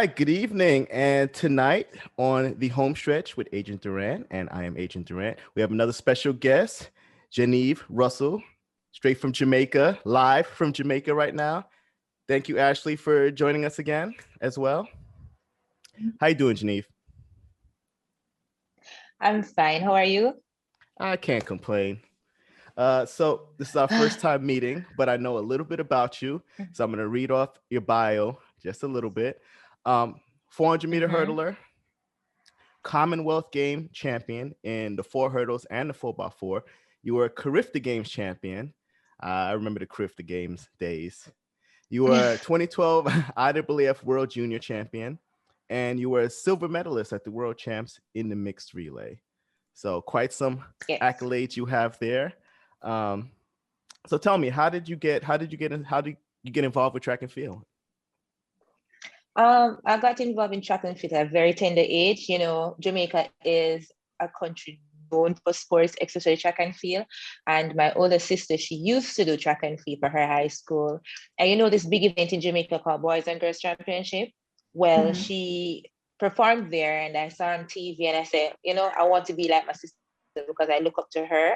right, good evening. And tonight on the Homestretch with Adrian Durant, and I am Adrian Durant, we have another special guest, Janieve Russell, straight from Jamaica, live from Jamaica right now. Thank you, Ashley, for joining us again as well. How you doing, Janieve? I'm fine. How are you? I can't complain. So this is our first time meeting, but I know a little bit about you. So I'm going to read off your bio just a little bit. 400-meter hurdler, Commonwealth game champion in the 4 hurdles and the 4x4. You were a CARIFTA Games champion. I remember the CARIFTA Games days. You were 2012 IAAF World Junior Champion, and you were a silver medalist at the World Champs in the mixed relay. So quite some accolades you have there. So tell me, how did you get involved with track and field? I got involved in track and field at a very tender age. You know, Jamaica is a country known for sports, especially track and field. And my older sister, she used to do track and field for her high school. And you know, this big event in Jamaica called Boys and Girls Championship. Well, she performed there and I saw her on TV and I said, you know, I want to be like my sister because I look up to her.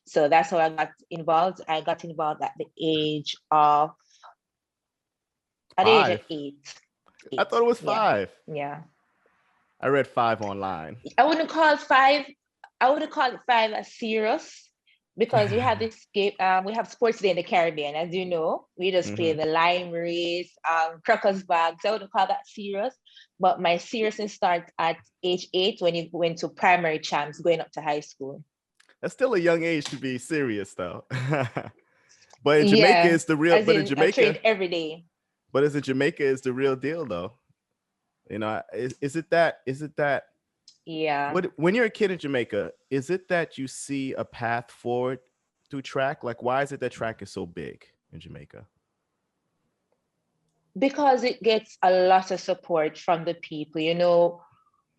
So that's how I got involved. I got involved at the age of 8. I thought it was 5. Yeah. I read 5 online. I wouldn't call 5. I wouldn't call it 5 as serious because we have this game. We have sports day in the Caribbean, as you know. We just play the lime race, crackers bag. So I wouldn't call that serious. But my seriousness starts at age 8 when you went to primary champs, going up to high school. That's still a young age to be serious, though. But in Jamaica, it's the real. But in Jamaica, I trained every day. But in Jamaica, is the real deal, though. You know, is it that? Yeah. When you're a kid in Jamaica, is it that you see a path forward through track? Like, why is it that track is so big in Jamaica? Because it gets a lot of support from the people. You know,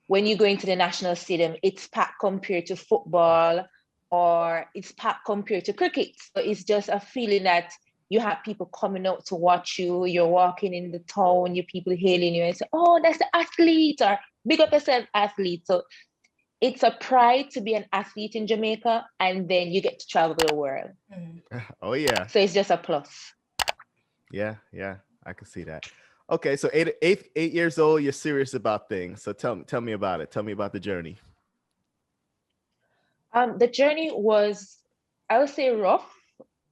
when you go into the national stadium, it's packed compared to football, or it's packed compared to cricket. So it's just a feeling that you have people coming out to watch you. You're walking in the town, you people hailing you and say, "Oh, that's the athlete," or "Big up yourself, athlete." So it's a pride to be an athlete in Jamaica, and then you get to travel the world. Oh yeah. So it's just a plus. Yeah, I can see that. Okay, so 8 years old, you're serious about things. So tell me about it. Tell me about the journey. The journey was, I would say, rough.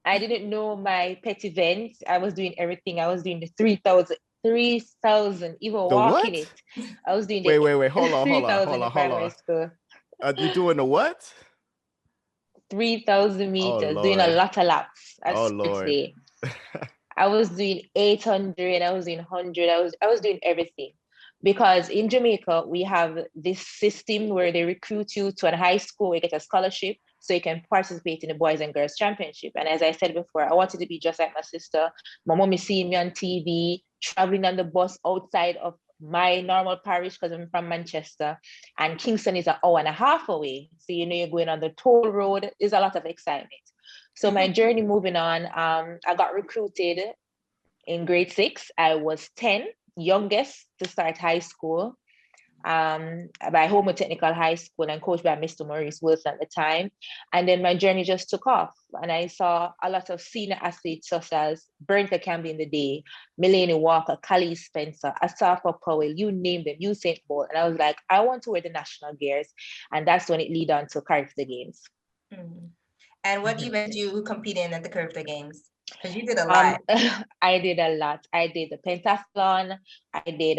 I didn't know my pet events. I was doing everything. I was doing the 3,000, even the walking what? it. I was doing wait. Hold on. 3,000 in primary school. Are you doing the what? 3,000 meters, doing a lot of laps at sports day. I was doing 800, I was doing 100, I was doing everything. Because in Jamaica, we have this system where they recruit you to a high school where you get a scholarship so you can participate in the Boys and Girls Championship. And as I said before, I wanted to be just like my sister. My mom is seeing me on TV, traveling on the bus outside of my normal parish because I'm from Manchester. And Kingston is an hour and a half away. So, you know, you're going on the toll road. There's a lot of excitement. So my journey moving on, I got recruited in grade 6. I was 10, youngest to start high school by Homo Technical High School and coached by Mr. Maurice Wilson at the time. And then my journey just took off. And I saw a lot of senior athletes such as Bernka Campbell in the day, Melanie Walker, Callie Spencer, Asafa Powell, you name them, Usain Bolt. And I was like, I want to wear the national gears. And that's when it led on to CARIFTA Games. And what event did you compete in at the CARIFTA Games? Because you did a lot. I did a lot. I did the pentathlon. I did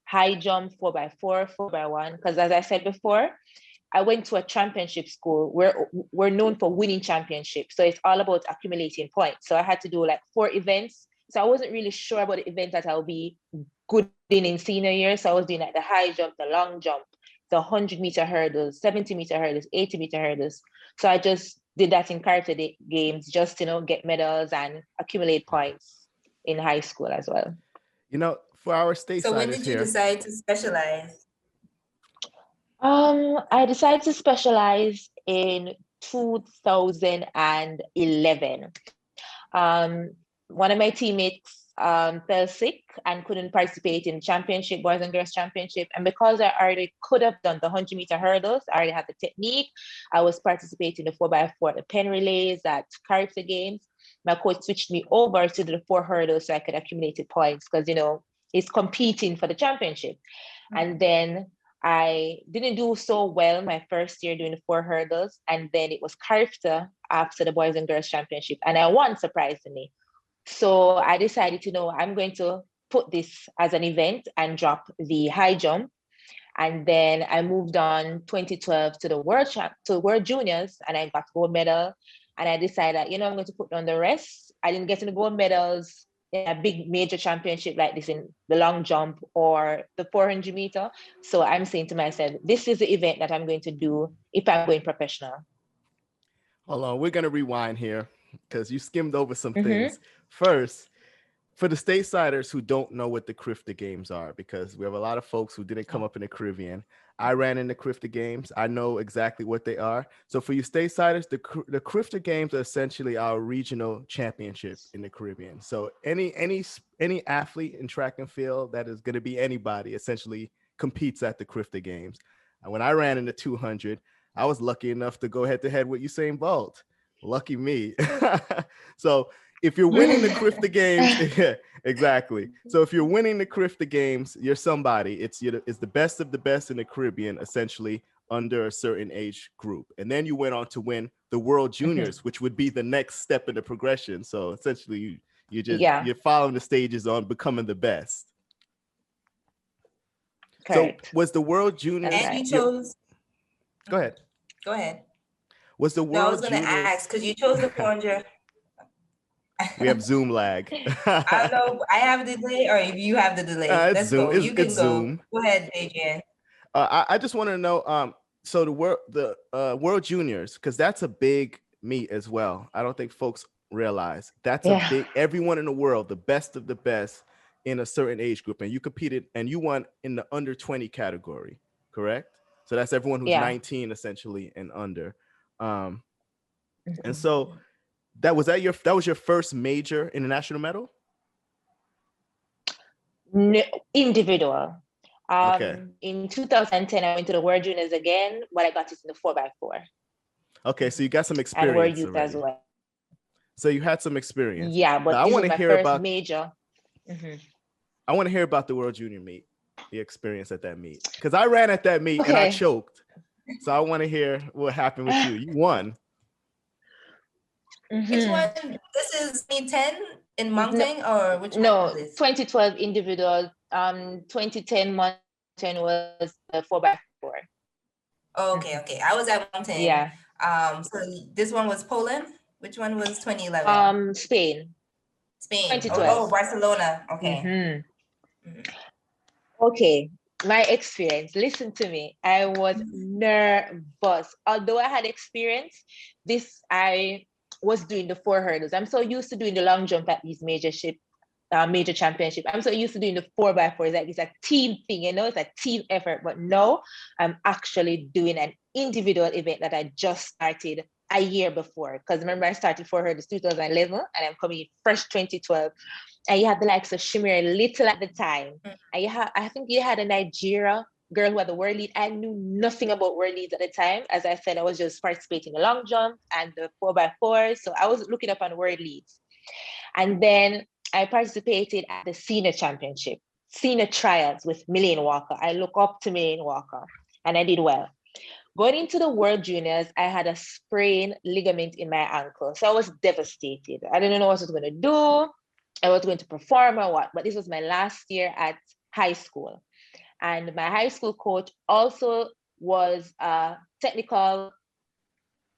high jump 4x4, 4x1. Because as I said before, I went to a championship school where we're known for winning championships. So it's all about accumulating points. So I had to do like 4 events. So I wasn't really sure about the event that I'll be good in senior year. So I was doing like the high jump, the long jump, the 100-meter hurdles, 70-meter hurdles, 80-meter hurdles. So I just did that in CARIFTA Games, just, you know, get medals and accumulate points in high school as well. You know, for our stateside. So when did you decide to specialize? I decided to specialize in 2011. One of my teammates fell sick and couldn't participate in championship, boys and girls championship. And because I already could have done the 100-meter hurdles, I already had the technique. I was participating in the 4x4, the pen relays at CARIFTA Games. My coach switched me over to the 4 hurdles so I could accumulate points because, you know, it's competing for the championship. Mm-hmm. And then I didn't do so well my first year doing the 4 hurdles. And then it was CARIFTA after the boys and girls championship. And I won, surprisingly. So I decided to know I'm going to put this as an event and drop the high jump. And then I moved on 2012 to the World Juniors, and I got gold medal. And I decided, you know, I'm going to put on the rest. I didn't get any gold medals in a big major championship like this in the long jump or the 400 meter. So I'm saying to myself, this is the event that I'm going to do if I'm going professional. Hold on, we're going to rewind here because you skimmed over some things. First, for the stateside who don't know what the CARIFTA Games are, because we have a lot of folks who didn't come up in the Caribbean. I ran in the CARIFTA Games. I know exactly what they are. So for you stateside, the CARIFTA Games are essentially our regional championship in the Caribbean. So any athlete in track and field that is going to be anybody essentially competes at the CARIFTA Games. And when I ran in the 200, I was lucky enough to go head to head with Usain Bolt. Lucky me. So if you're winning the CARIFTA Games, yeah, exactly. So if you're winning the CARIFTA Games, you're somebody. It's the best of the best in the Caribbean, essentially under a certain age group. And then you went on to win the World Juniors, which would be the next step in the progression. So essentially, you're following the stages on becoming the best. Correct. So was the World Juniors? And you chose. Go ahead. Go ahead. Was the World? I was going to ask because you chose the 400. We have Zoom lag. I don't know. I have the delay, or if you have the delay. Let's Zoom. go. You can go. Zoom. Go ahead, Adrian. I just want to know. So the World Juniors, because that's a big meet as well. I don't think folks realize that's a big. Everyone in the world, the best of the best in a certain age group, and you competed and you won in the under 20 category, correct? So that's everyone who's 19 essentially and under. And so that was your first major international medal? No, individual. Okay. In 2010, I went to the World Juniors again, but I got it in the 4x4. Okay, so you got some experience. And World Youth as well. So you had some experience. Yeah, but now, this was my first major. I want to hear about the World Junior meet, the experience at that meet, because I ran at that meet and I choked. So I want to hear what happened with you. You won. Which one? This is meet 10 in mountain, or which one? No, 2012 individual. 2010 mountain was the 4x4. Oh, okay. I was at mountain. Yeah. So this one was Poland. Which one was 2011? Spain. 2012. Oh, Barcelona. Okay. Okay. My experience. Listen to me. I was nervous. Although I had experience, I was doing the 4 hurdles. I'm so used to doing the long jump at these major championship. I'm so used to doing the 4x4. It's a team thing, it's a team effort. But no, I'm actually doing an individual event that I just started a year before. Because remember, I started 4 hurdles 2011, and I'm coming fresh 2012. And you had the likes of Shimmer Little at the time. And I think you had a Nigeria girl who had the world lead. I knew nothing about world leads at the time. As I said, I was just participating in the long jump and the 4x4. So I was looking up on world leads. And then I participated at the senior championship, senior trials with Millian Walker. I look up to Millian Walker and I did well. Going into the World Juniors, I had a sprained ligament in my ankle. So I was devastated. I didn't know what I was going to do. I was going to perform or what, but this was my last year at high school. And my high school coach also was a technical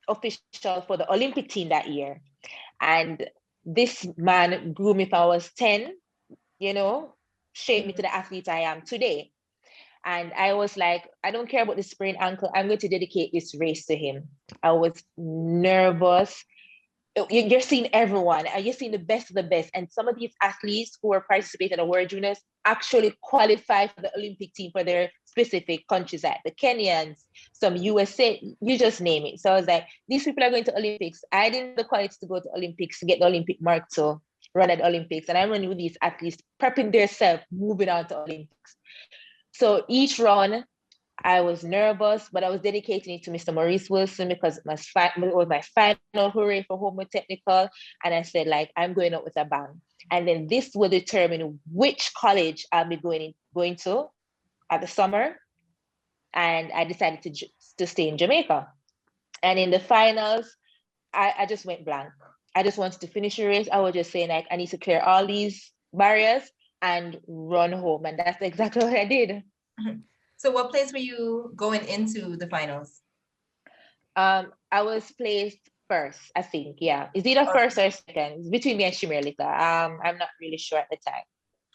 official for the Olympic team that year. And this man grew me if I was 10, shaped me to the athlete I am today. And I was like, I don't care about the sprained ankle. I'm going to dedicate this race to him. I was nervous. You're seeing everyone, and you're seeing the best of the best. And some of these athletes who are participating in the World Juniors actually qualify for the Olympic team for their specific countries, like the Kenyans, some USA, you just name it. So I was like, these people are going to Olympics. I didn't have the quality to go to Olympics to get the Olympic mark to run at Olympics. And I run with these athletes prepping themselves, moving on to Olympics. So each run, I was nervous, but I was dedicating it to Mr. Maurice Wilson because it was my final hooray for home technical. And I said, like, I'm going up with a bang. And then this will determine which college I'll be going to at the summer. And I decided to stay in Jamaica. And in the finals, I just went blank. I just wanted to finish the race. I was just saying, like, I need to clear all these barriers and run home. And that's exactly what I did. So what place were you going into the finals? I was placed first, I think. Yeah. Is it a first or second? It's between me and Shimerlita. I'm not really sure at the time.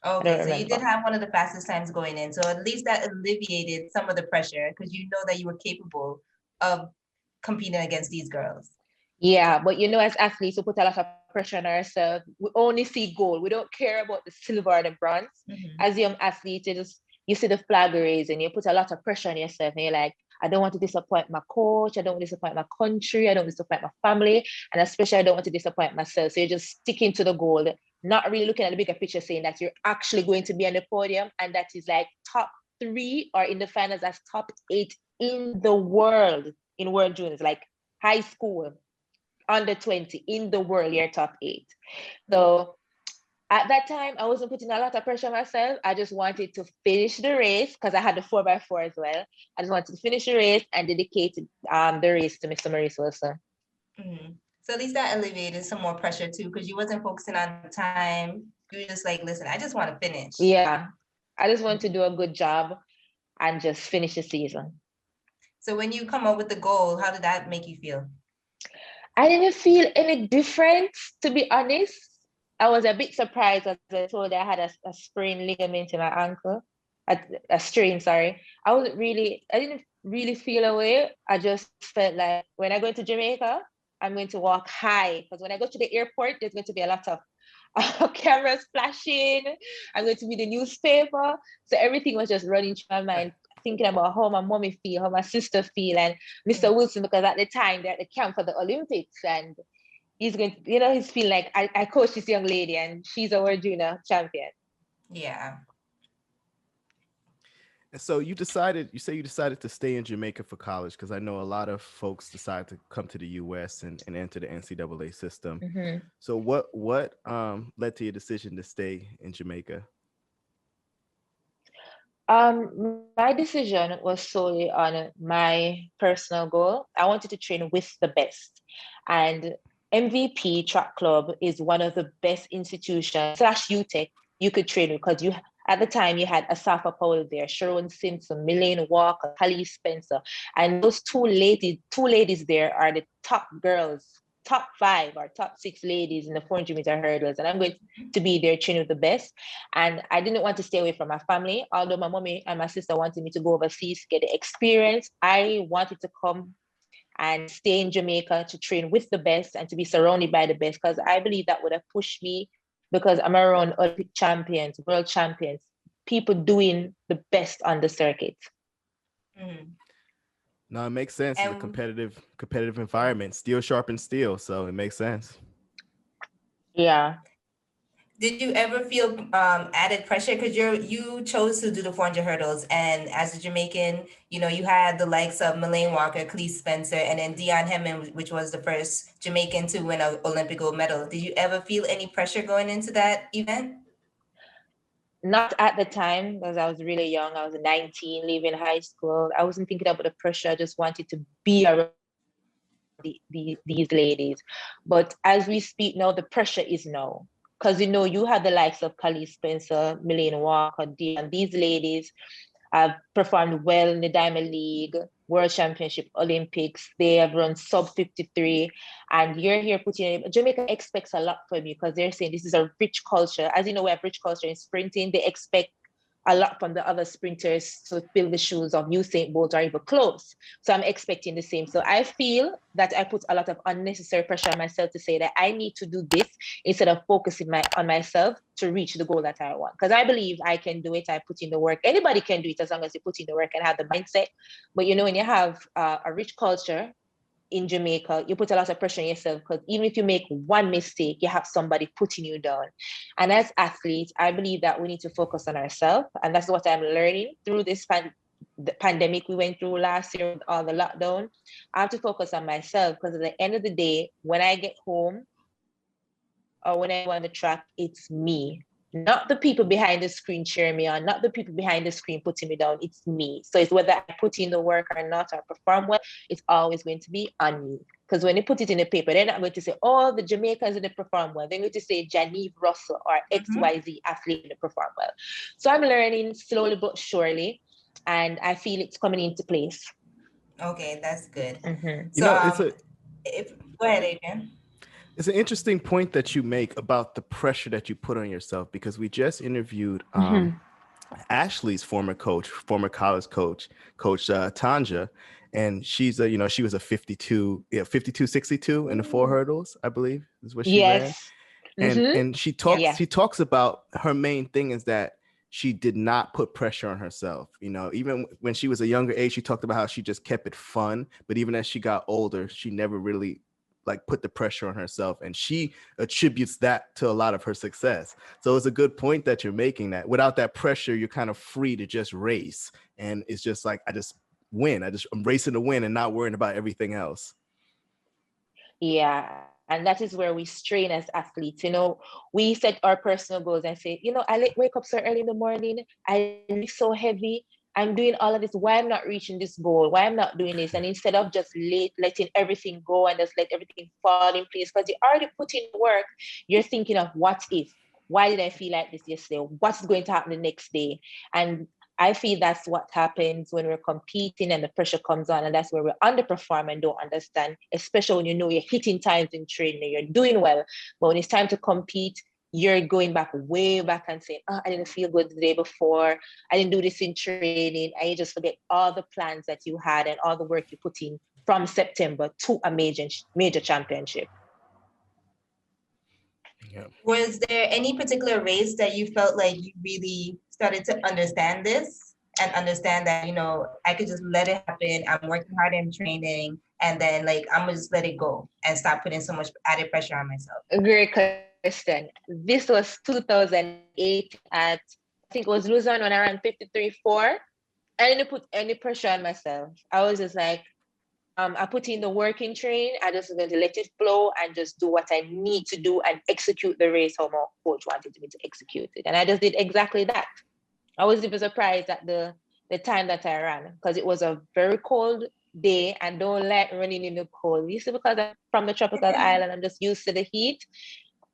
Okay, so you did have one of the fastest times going in. So at least that alleviated some of the pressure because you know that you were capable of competing against these girls. Yeah, but you know, as athletes, we put a lot of pressure on ourselves. We only see gold. We don't care about the silver or the bronze. As young athletes, you see the flag raise and you put a lot of pressure on yourself. And you're like, I don't want to disappoint my coach. I don't want to disappoint my country. I don't want to disappoint my family. And especially, I don't want to disappoint myself. So you're just sticking to the goal, not really looking at the bigger picture, saying that you're actually going to be on the podium. And that is like top 3 or in the finals, that's top 8 in the world, in World Juniors, like high school, under 20 in the world, you're top 8. So at that time, I wasn't putting a lot of pressure on myself. I just wanted to finish the race because I had the 4x4 as well. I just wanted to finish the race and dedicate the race to Mr. Maurice Wilson. So at least that alleviated some more pressure too, because you wasn't focusing on time. You were just like, listen, I just want to finish. Yeah, I just want to do a good job and just finish the season. So when you come up with the goal, how did that make you feel? I didn't feel any difference, to be honest. I was a bit surprised as I told you I had a sprained ligament in my ankle, a strain, sorry. I didn't really feel away. I just felt like when I go to Jamaica, I'm going to walk high because when I go to the airport, there's going to be a lot of cameras flashing. I'm going to be the newspaper. So everything was just running through my mind, thinking about how my mommy feel, how my sister feel, and Mr. Wilson, because at the time they're at the camp for the Olympics and he's going to, he's feeling like I coach this young lady and she's a world junior champion. Yeah. And so you decided to stay in Jamaica for college, because I know a lot of folks decide to come to the US and enter the NCAA system. So what led to your decision to stay in Jamaica? My decision was solely on my personal goal. I wanted to train with the best. And MVP Track Club is one of the best institutions / UTEC you could train with, because at the time you had Asafa Powell there, Sharon Simpson, Milane Walker, Kali Spencer, and those two ladies there are the top girls, top 5 or top 6 ladies in the 400-meter hurdles, and I'm going to be there training with the best. And I didn't want to stay away from my family, although my mommy and my sister wanted me to go overseas to get the experience. I wanted to come and stay in Jamaica to train with the best and to be surrounded by the best, because I believe that would have pushed me, because I'm around Olympic champions, world champions, people doing the best on the circuit. No, it makes sense. It's a competitive environment. Steel sharpens steel, so it makes sense. Yeah. Did you ever feel added pressure because you chose to do the 400 hurdles, and as a Jamaican, you had the likes of Milane Walker, Clee Spencer, and then Dion Hemming, which was the first Jamaican to win an Olympic gold medal. Did you ever feel any pressure going into that event? Not at the time, because I was really young. I was 19, leaving high school. I wasn't thinking about the pressure. I just wanted to be around these ladies. But as we speak now, the pressure is now. Because, you had the likes of Kali Spencer, Milane Walker, Dion. These ladies have performed well in the Diamond League, World Championship, Olympics. They have run sub 53. And you're here Jamaica expects a lot from you, because they're saying this is a rich culture. As you know, we have rich culture in sprinting. They expect a lot from the other sprinters to fill the shoes of Usain Bolt or even close. So I'm expecting the same. So I feel that I put a lot of unnecessary pressure on myself to say that I need to do this instead of focusing on myself to reach the goal that I want. Because I believe I can do it. I put in the work. Anybody can do it as long as you put in the work and have the mindset. But when you have a rich culture in Jamaica, you put a lot of pressure on yourself because even if you make one mistake, you have somebody putting you down. And as athletes, I believe that we need to focus on ourselves. And that's what I'm learning through this the pandemic we went through last year with all the lockdown. I have to focus on myself because at the end of the day, when I get home or when I go on the track, it's me. Not the people behind the screen cheering me on, not the people behind the screen putting me down. It's me. So it's whether I put in the work or not or perform well, it's always going to be on me. Because when you put it in the paper, they're not going to say, oh, the Jamaicans didn't perform well. They're going to say Janieve Russell or XYZ athlete didn't perform well. So I'm learning slowly but surely, and I feel it's coming into place. Okay, that's good. So, go ahead, Adrian. It's an interesting point that you make about the pressure that you put on yourself, because we just interviewed Ashley's former college coach, Tanja, and she's she was a 52-62 in the 4 hurdles, I believe is what she ran. And she talks about her main thing is that she did not put pressure on herself. Even when she was a younger age, she talked about how she just kept it fun. But even as she got older, she never really put the pressure on herself, and she attributes that to a lot of her success. So it's a good point that you're making, that without that pressure, you're kind of free to just race, and it's just like, I just win. I'm racing to win and not worrying about everything else. Yeah. And that is where we strain as athletes. We set our personal goals and say, I wake up so early in the morning, I lift so heavy, I'm doing all of this. Why I'm not reaching this goal? Why I'm not doing this? And instead of just letting everything go and just let everything fall in place, because you already put in work, you're thinking of what if? Why did I feel like this yesterday? What's going to happen the next day? And I feel that's what happens when we're competing and the pressure comes on, and that's where we underperform and don't understand, especially when you're hitting times in training, you're doing well, but when it's time to compete, you're going way back and saying, I didn't feel good the day before. I didn't do this in training. And you just forget all the plans that you had and all the work you put in from September to a major championship. Yeah. Was there any particular race that you felt like you really started to understand this and understand that, I could just let it happen. I'm working hard in training, and then I'm gonna just let it go and stop putting so much added pressure on myself? Great question. This was 2008 I think it was Luzon when I ran 53.4. I didn't put any pressure on myself. I was just like, I put in the work in train. I just going to let it flow and just do what I need to do and execute the race how my coach wanted me to execute it. And I just did exactly that. I was even surprised at the time that I ran, because it was a very cold day and don't like running in the cold. You see, because I'm from the tropical island, I'm just used to the heat.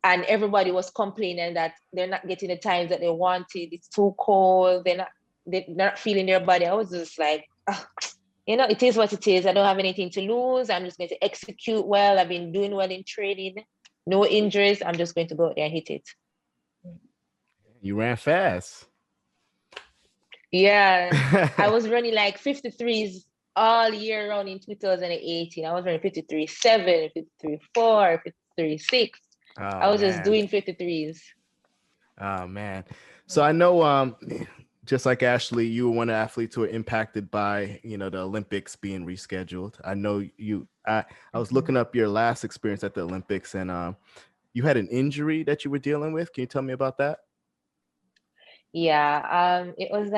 And everybody was complaining that they're not getting the times that they wanted. It's too cold. They're not feeling their body. I was just like, it is what it is. I don't have anything to lose. I'm just going to execute well. I've been doing well in training. No injuries. I'm just going to go out there and hit it. You ran fast. Yeah. I was running 53s all year round in 2018. I was running 53.7, 53.4, 53.6. I was just doing 53s. Oh, man. So I know, just like Ashley, you were one of the athletes who were impacted by, the Olympics being rescheduled. I know I was looking up your last experience at the Olympics, and you had an injury that you were dealing with. Can you tell me about that? Yeah. It was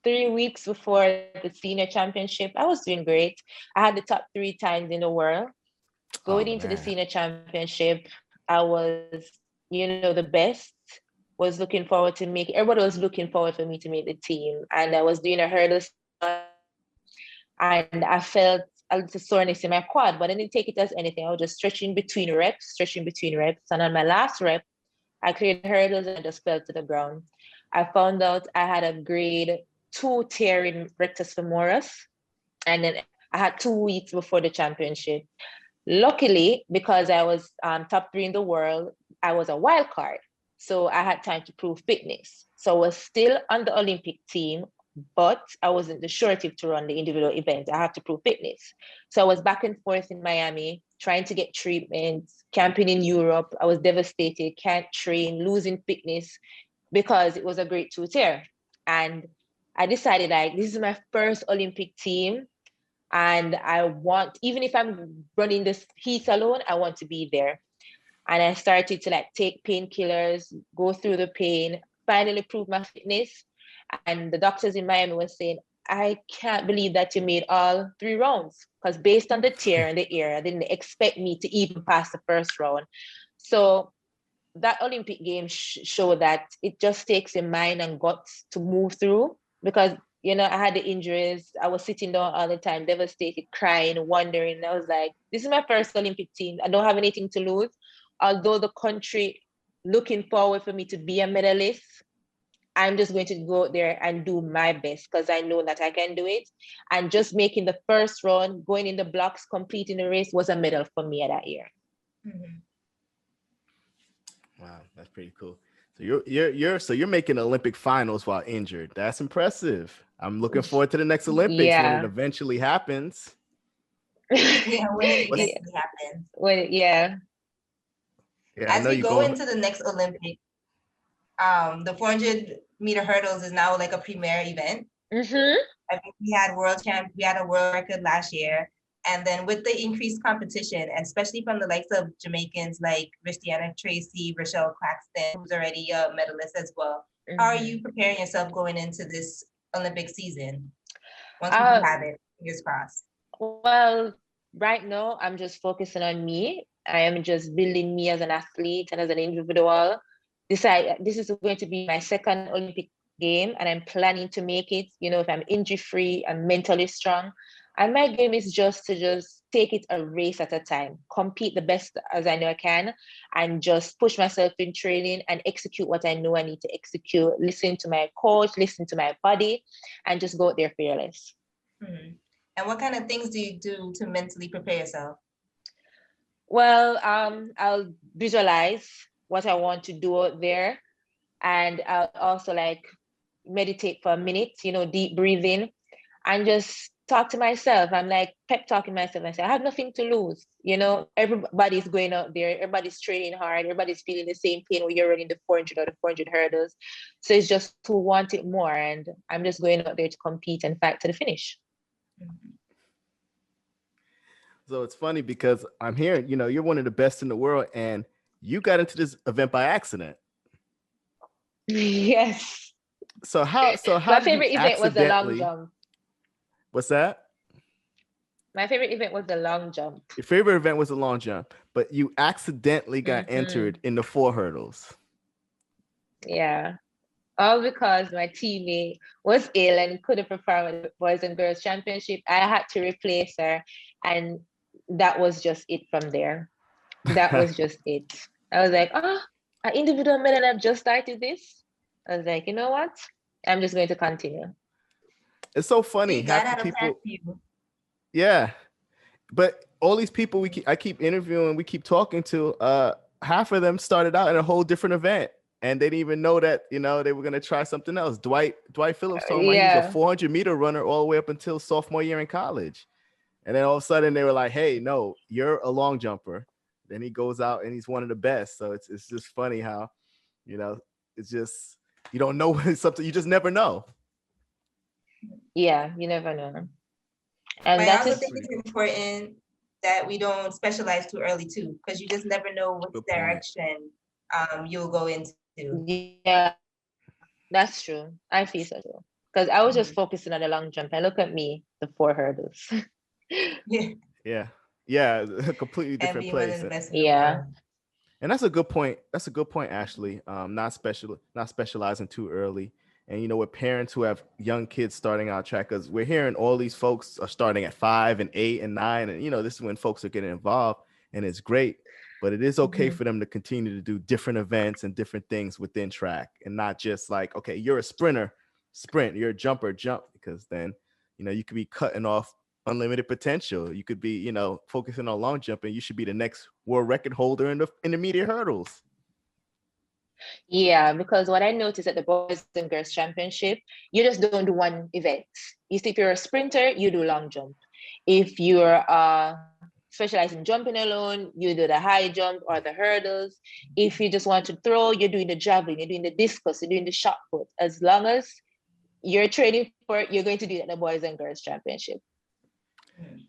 3 weeks before the senior championship. I was doing great. I had the top 3 times in the world. Going into the senior championship, I was, the best. Was looking forward to everybody was looking forward for me to make the team. And I was doing a hurdle, and I felt a little soreness in my quad, but I didn't take it as anything. I was just stretching between reps. And on my last rep, I cleared the hurdles and I just fell to the ground. I found out I had a grade 2 tear in rectus femoris. And then I had 2 weeks before the championship. Luckily, because I was top 3 in the world, I was a wild card. So I had time to prove fitness. So I was still on the Olympic team, but I wasn't the surety to run the individual event. I have to prove fitness. So I was back and forth in Miami, trying to get treatments, camping in Europe. I was devastated, can't train, losing fitness because it was a grade 2 tear. And I decided this is my first Olympic team. And I want, even if I'm running this heat alone, I want to be there. And I started to like take painkillers, go through the pain, finally prove my fitness. And the doctors in Miami were saying, I can't believe that you made all 3 rounds, because based on the tear in the ear, they didn't expect me to even pass the first round. So that Olympic Games showed that it just takes your mind and guts to move through, because I had the injuries. I was sitting down all the time, devastated, crying, wondering. I was like, this is my first Olympic team. I don't have anything to lose. Although the country looking forward for me to be a medalist, I'm just going to go there and do my best, because I know that I can do it. And just making the first run, going in the blocks, completing the race was a medal for me that year. Mm-hmm. Wow, that's pretty cool. So you're making Olympic finals while injured. That's impressive. I'm looking forward to the next Olympics when it eventually happens. Yeah, when it eventually happens. Yeah, as we go into the next Olympic, the 400-meter hurdles is now like a premier event. Mm-hmm. I think we had a world record last year. And then with the increased competition, and especially from the likes of Jamaicans like Christiana Tracy, Rochelle Claxton, who's already a medalist as well, how are you preparing yourself going into this Olympic season? Once we have it, fingers crossed. Well, right now, I'm just focusing on me. I am just building me as an athlete and as an individual. This is going to be my second Olympic game, and I'm planning to make it, if I'm injury-free and mentally strong. And my game is just to take it a race at a time, compete the best as I know I can, and just push myself in training and execute what I know I need to execute, listen to my coach, listen to my body, and just go out there fearless. Mm-hmm. And what kind of things do you do to mentally prepare yourself? Well, I'll visualize what I want to do out there. And I'll also like meditate for a minute, deep breathing, and just talk to myself. I'm like pep talking myself. I say, I have nothing to lose. Everybody's going out there. Everybody's training hard. Everybody's feeling the same pain when you're running the 400 or the 400 hurdles. So it's just to want it more. And I'm just going out there to compete and fight to the finish. So it's funny because I'm hearing, you're one of the best in the world, and you got into this event by accident. Yes. So how my favorite event was the long jump. What's that? My favorite event was the long jump. Your favorite event was the long jump, but you accidentally got entered in the 4 hurdles. Yeah. All because my teammate was ill and couldn't perform at the Boys and Girls Championship. I had to replace her, and that was just it from there. That was just it. I was like, an individual medal, I've just started this. I was like, you know what? I'm just going to continue. It's so funny. Half the people, yeah. But all these people I keep interviewing, we keep talking to, half of them started out in a whole different event, and they didn't even know that, they were going to try something else. Dwight Phillips told me he was a 400-meter runner all the way up until sophomore year in college. And then all of a sudden they were like, hey, no, you're a long jumper. Then he goes out and he's one of the best. So it's just funny how, it's just, you don't know something, you just never know. Yeah, you never know. And I also think it's important that we don't specialize too early too, because you just never know which direction you'll go into. Yeah, that's true. I feel so too. Because I was just focusing on the long jump, and look at me, the 4 hurdles. Yeah, a completely different place. Yeah. And that's a good point. That's a good point, Ashley. Not specializing too early. And with parents who have young kids starting out track, because we're hearing all these folks are starting at 5 and 8 and 9, and this is when folks are getting involved, and it's great. But it is okay for them to continue to do different events and different things within track, and not just like, okay, you're a sprinter, sprint, you're a jumper, jump, because then you could be cutting off unlimited potential. You could be focusing on long jumping. You should be the next world record holder in the intermediate hurdles. Yeah, because what I noticed at the Boys and Girls Championship, you just don't do one event. You see, if you're a sprinter, you do long jump. If you're specialized in jumping alone, you do the high jump or the hurdles. If you just want to throw, you're doing the javelin, you're doing the discus, you're doing the shot put. As long as you're training for it, you're going to do it at the Boys and Girls Championship.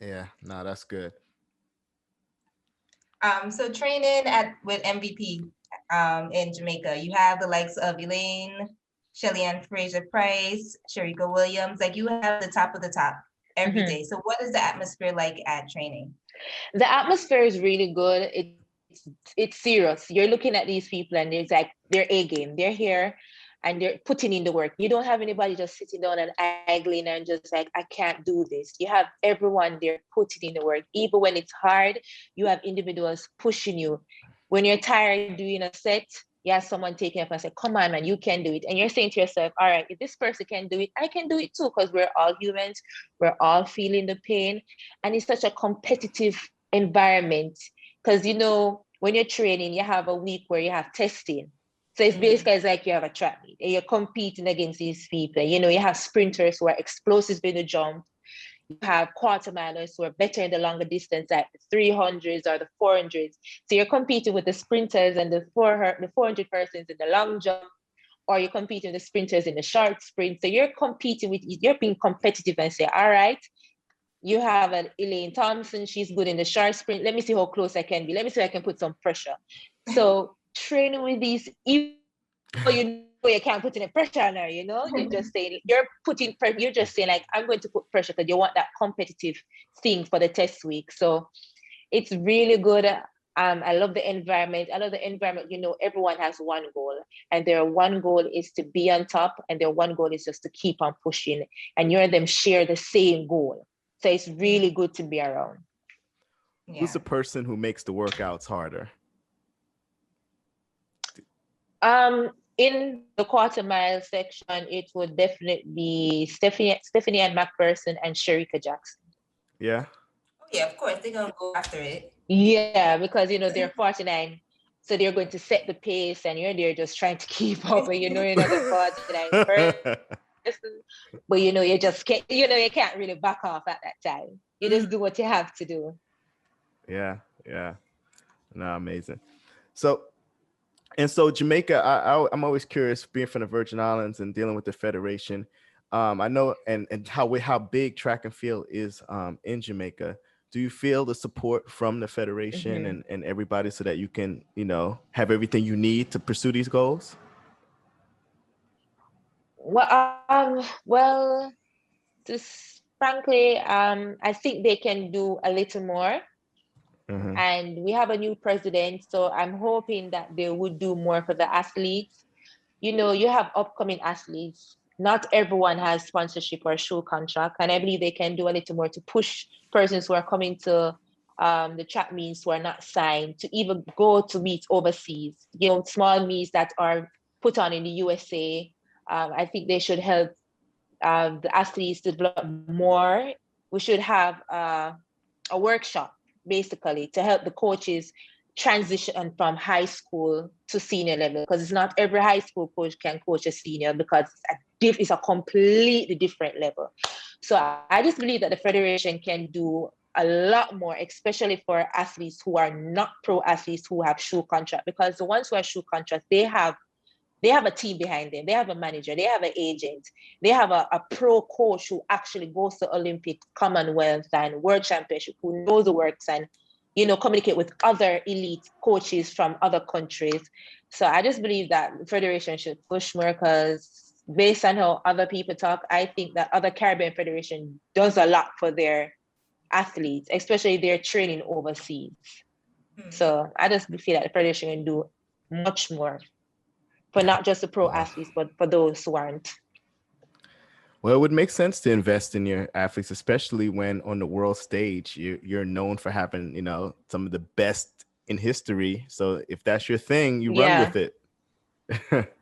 Yeah, no, that's good. So training with MVP in Jamaica, you have the likes of Elaine, Shelly-Ann Fraser-Price, Sharika Williams, like you have the top of the top every day. So what is the atmosphere like at training? The atmosphere is really good. It's serious. You're looking at these people and it's like they're A game. They're here and they're putting in the work. You don't have anybody just sitting down and idling and just like, I can't do this. You have everyone there putting in the work. Even when it's hard, you have individuals pushing you. When you're tired doing a set, you have someone taking up and say, come on, man, you can do it. And you're saying to yourself, all right, if this person can do it, I can do it too, because we're all humans. We're all feeling the pain. And it's such a competitive environment because, when you're training, you have a week where you have testing. So it's basically it's like you have a track meet and you're competing against these people. You have sprinters who are explosive in the jump. You have quarter milers who are better in the longer distance, like the 300s or the 400s. So you're competing with the sprinters and the 400 persons in the long jump, or you're competing with the sprinters in the short sprint. So you're being competitive and say, all right, you have an Elaine Thompson, she's good in the short sprint. Let me see how close I can be. Let me see if I can put some pressure. So training with these, even though you can't put any pressure on her, you're just saying, you're just saying like, I'm going to put pressure because you want that competitive thing for the test week. So it's really good. I love the environment. I love the environment. Everyone has one goal, and their one goal is to be on top, and their one goal is just to keep on pushing. And you and them share the same goal. So it's really good to be around. Yeah. Who's the person who makes the workouts harder? In the quarter mile section, it would definitely be Stephanie-Ann McPherson and Sharika Jackson. Yeah. Oh yeah, of course they're gonna go after it. Yeah, because they're 49, so they're going to set the pace, and you're there just trying to keep up. And you're not the 49 person, but you just can't. You can't really back off at that time. You just do what you have to do. Yeah. No, amazing. So Jamaica, I'm always curious, being from the Virgin Islands and dealing with the federation. I know and how big track and field is in Jamaica. Do you feel the support from the federation and everybody so that you can, have everything you need to pursue these goals? Well, just frankly, I think they can do a little more. And we have a new president, so I'm hoping that they would do more for the athletes. You have upcoming athletes. Not everyone has sponsorship or show contract, and I believe they can do a little more to push persons who are coming to the track meets who are not signed to even go to meets overseas. Small meets that are put on in the USA. I think they should help the athletes develop more. We should have a workshop basically to help the coaches transition from high school to senior level, because it's not every high school coach can coach a senior, because it's a completely different level. So I just believe that the federation can do a lot more, especially for athletes who are not pro athletes who have shoe contract, because the ones who have shoe contract, they have a team behind them. They have a manager, they have an agent, they have a pro coach who actually goes to Olympic, Commonwealth, and World Championship, who knows the works and, communicate with other elite coaches from other countries. So I just believe that the federation should push more, because based on how other people talk, I think that other Caribbean federation does a lot for their athletes, especially their training overseas. So I just feel that the federation can do much more for not just the pro athletes, but for those who aren't. Well, it would make sense to invest in your athletes, especially when on the world stage, you're known for having, some of the best in history. So if that's your thing, you run with it.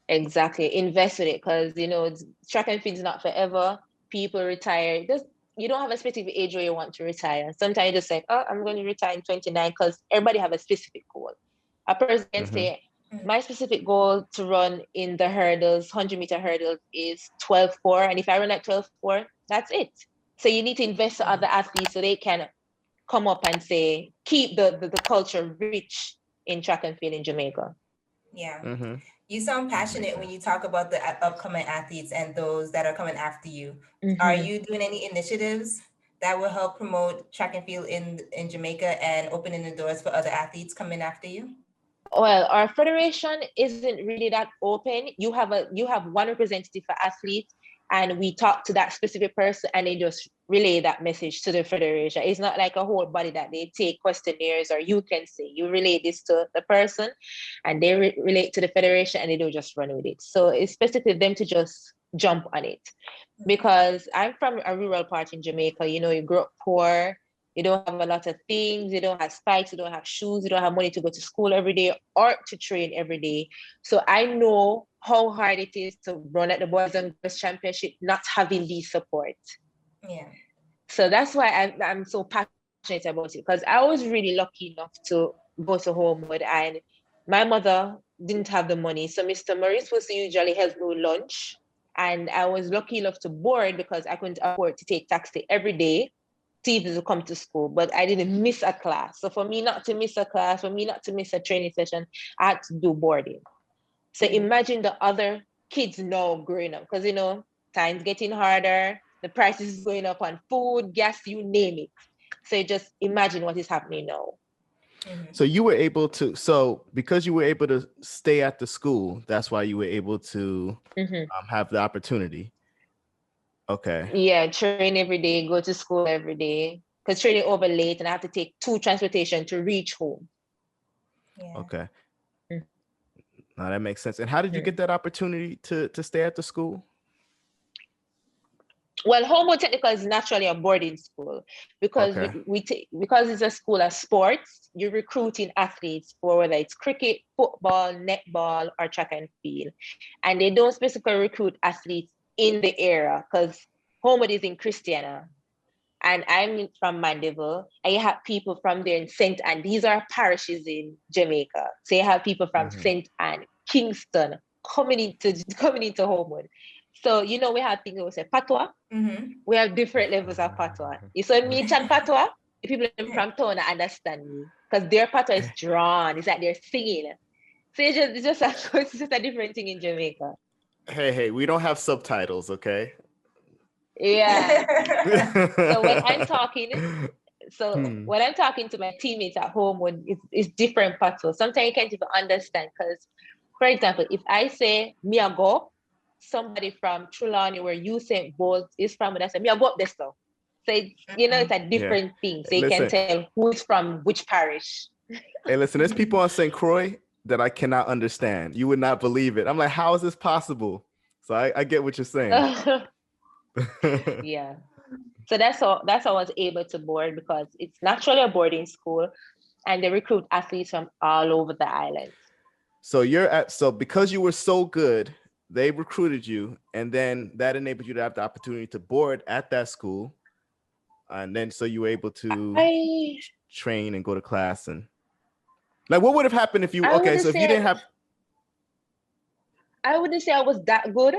Exactly. Invest in it, because, track and field is not forever. People retire. You don't have a specific age where you want to retire. Sometimes you just say, oh, I'm going to retire in 29, because everybody have a specific goal. A person can say, my specific goal to run in the hurdles, 100-meter hurdles, is 12.4. And if I run at 12.4, that's it. So you need to invest in other athletes so they can come up and say, keep the culture rich in track and field in Jamaica. Yeah. You sound passionate when you talk about the upcoming athletes and those that are coming after you. Are you doing any initiatives that will help promote track and field in Jamaica and opening the doors for other athletes coming after you? Well, our federation isn't really that open. You have one representative for athletes, and we talk to that specific person, and they just relay that message to the federation. It's not like a whole body that they take questionnaires, or you can say you relay this to the person, and they relate to the federation, and they don't just run with it. So it's basically them to just jump on it, because I'm from a rural part in Jamaica. You know, you grow up poor. You don't have a lot of things. You don't have spikes. You don't have shoes. You don't have money to go to school every day or to train every day. So I know how hard it is to run at the Boys and Girls Championship, not having these support. Yeah. So that's why I'm so passionate about it, because I was really lucky enough to go to Homewood, and my mother didn't have the money. So Mr. Maurice was usually help me with lunch. And I was lucky enough to board because I couldn't afford to take taxi every day to come to school, but I didn't miss a class. So for me not to miss a class, for me not to miss a training session, I had to do boarding. So imagine the other kids now growing up, because, you know, time's getting harder, the prices is going up on food, gas, you name it. So just imagine what is happening now. So you were able to, because you were able to stay at the school, that's why you were able to have the opportunity. Okay. Yeah, train every day, go to school every day, because training over late and I have to take 2 transportation to reach home. Yeah. Okay. Now that makes sense. And how did you get that opportunity to stay at the school? Well, Homewood Technical is naturally a boarding school, because because it's a school of sports. You're recruiting athletes for whether it's cricket, football, netball, or track and field, and they don't specifically recruit athletes in the area, because Homewood is in Christiana, and I'm from Mandeville, and you have people from there in St. Anne. These are parishes in Jamaica, so you have people from St. Anne, Kingston coming into Homewood. So, you know, we have things we say patois. We have different levels of patois. So me chat patois, the people from town understand me, because their patois is drawn. It's like they're singing. So it's just a different thing in Jamaica. Hey, we don't have subtitles, okay? Yeah. So when I'm talking to my teammates at home, when it's different patois. Sometimes you can't even understand, because, for example, if I say miago, somebody from Trelawney, where you say Bolt is from, and I say miago up this stuff. So it's a different thing. So you can tell who's from which parish. Hey, listen, there's people on St. Croix that I cannot understand. You would not believe it. I'm like, how is this possible? So I get what you're saying. Yeah. So that's how I was able to board, because it's naturally a boarding school, and they recruit athletes from all over the island. So because you were so good, they recruited you, and then that enabled you to have the opportunity to board at that school. And then so you were able to train and go to class. And like, what would have happened if you if you didn't have? I wouldn't say I was that good.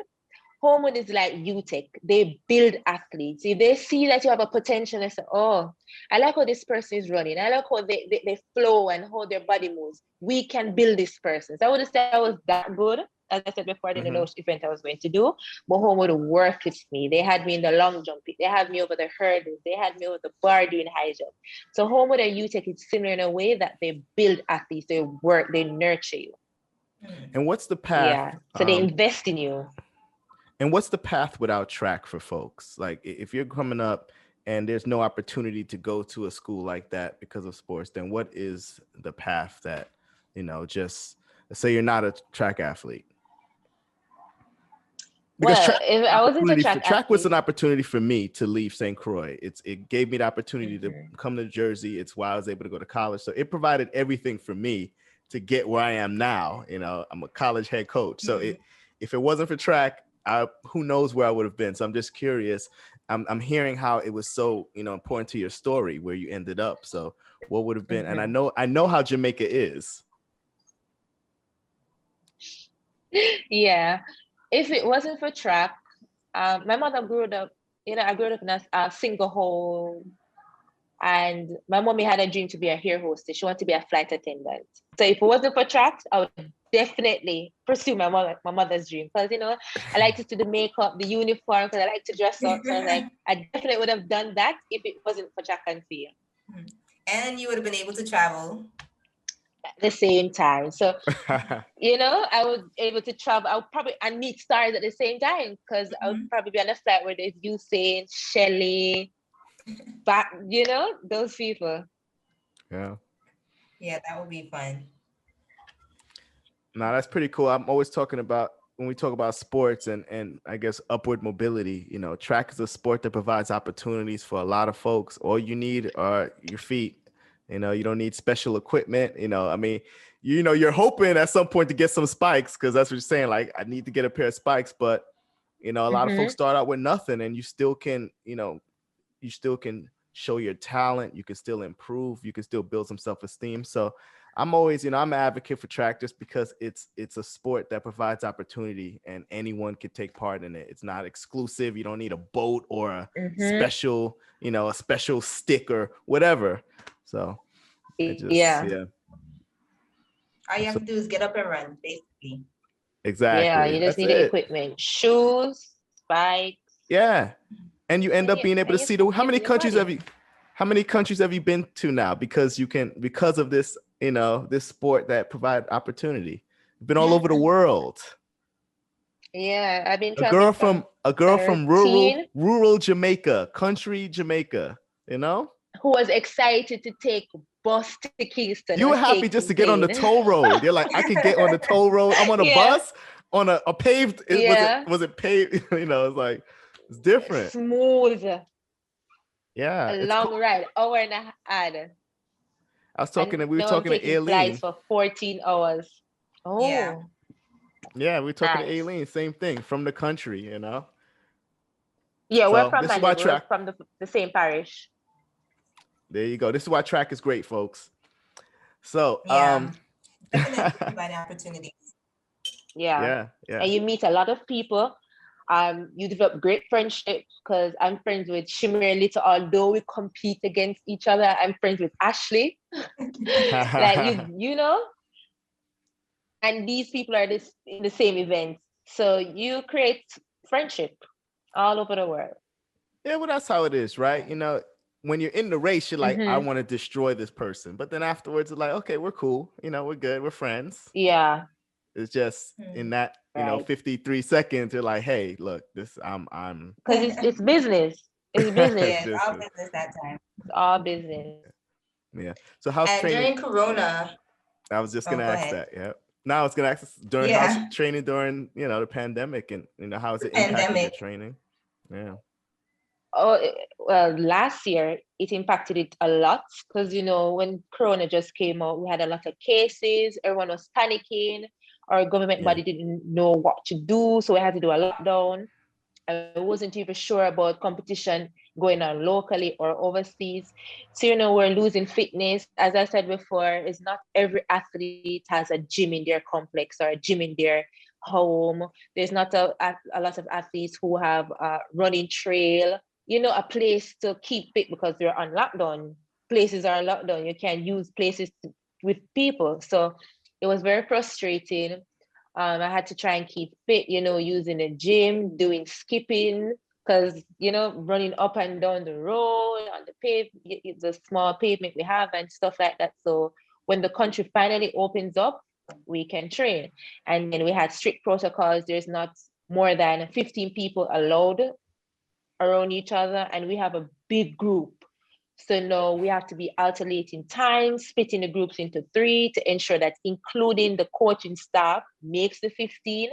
Homewood is like UTech. They build athletes. If they see that you have a potential, they say, oh, I like how this person is running. I like how they flow and how their body moves. We can build this person. So I wouldn't say I was that good. As I said before, I didn't know which event I was going to do, but Homewood worked with me. They had me in the long jump. They had me over the hurdles. They had me over the bar doing high jump. So Homewood and UTech is similar in a way that they build athletes. They work, they nurture you. And what's the path? Yeah. So they invest in you. And what's the path without track for folks? Like, if you're coming up and there's no opportunity to go to a school like that because of sports, then what is the path that, just say you're not a track athlete? Because track was an opportunity for me to leave St. Croix. It gave me the opportunity to come to Jersey. It's why I was able to go to college. So it provided everything for me to get where I am now. I'm a college head coach. So if it wasn't for track, who knows where I would have been. So I'm just curious. I'm hearing how it was so, important to your story where you ended up. So what would have been? And I know how Jamaica is. Yeah. If it wasn't for track, my mother grew up, I grew up in a single home, and my mommy had a dream to be a air hostess. She wanted to be a flight attendant. So if it wasn't for track, I would have definitely pursue my mother's dream, because I like to do the makeup, the uniform, because I like to dress up. So I was like, I definitely would have done that if it wasn't for track and field. And you would have been able to travel at the same time. So I was able to travel. I would probably and meet stars at the same time, because I would probably be on a flight where there's Usain, Shelly, back, those people. Yeah, that would be fun. No, that's pretty cool. I'm always talking about, when we talk about sports and I guess upward mobility, track is a sport that provides opportunities for a lot of folks. All you need are your feet. You don't need special equipment. I mean, you're hoping at some point to get some spikes, because that's what you're saying. Like, I need to get a pair of spikes, but a lot of folks start out with nothing, and you still can show your talent. You can still improve. You can still build some self-esteem. So I'm always, I'm an advocate for track, just because it's a sport that provides opportunity and anyone can take part in it. It's not exclusive. You don't need a boat or a special, a special stick or whatever. So all you have to do is get up and run, basically. Exactly. Yeah, you just need the equipment, shoes, spikes. Yeah. And you end up being able to see how many countries have you been to now? Because of this, this sport that provide opportunity. You've been all over the world. Yeah, I've been a girl from rural Jamaica, country Jamaica, who was excited to take bus to Kingston. You were happy just to get on the toll road. You're like, I could get on the toll road. I'm on a bus on a paved. Was it paved? It's like, it's different. Smooth. Yeah. A long ride, hour and a half. We were talking to Aileen. Flights for 14 hours. Oh. Yeah, we were talking to Aileen. Same thing, from the country, Yeah, so we're from we're from the same parish. There you go. This is why track is great, folks. So definitely provide opportunities. Yeah. And you meet a lot of people. You develop great friendships, because I'm friends with Shimmer Little, although we compete against each other. I'm friends with Ashley. Like and these people are in the same event. So you create friendship all over the world. Yeah, well, that's how it is, right? When you're in the race, you're like, I want to destroy this person. But then afterwards, it's like, okay, we're cool. We're good. We're friends. Yeah. It's just in that, 53 seconds, you're like, hey, look, I'm because it's business. It's business. It's all business that time. It's all business. Yeah. So how's during training? Corona? I was just gonna ask that. Yeah. Now I was gonna ask during how's training during the pandemic, and how is it impacting your training? Yeah. Oh, well, last year it impacted it a lot, because when Corona just came out, we had a lot of cases. Everyone was panicking. Our government body didn't know what to do, so we had to do a lockdown. I wasn't even sure about competition going on locally or overseas. So we're losing fitness. As I said before, it's not every athlete has a gym in their complex or a gym in their home. There's not a lot of athletes who have a running trail, a place to keep fit, because they're on lockdown. Places are on lockdown. You can't use places with people. So it was very frustrating. I had to try and keep fit, using a gym, doing skipping, because, running up and down the road on the small pavement we have and stuff like that. So when the country finally opens up, we can train. And then we had strict protocols. There's not more than 15 people allowed around each other, and we have a big group. So now we have to be alternating time, splitting the groups into 3 to ensure that including the coaching staff makes the 15.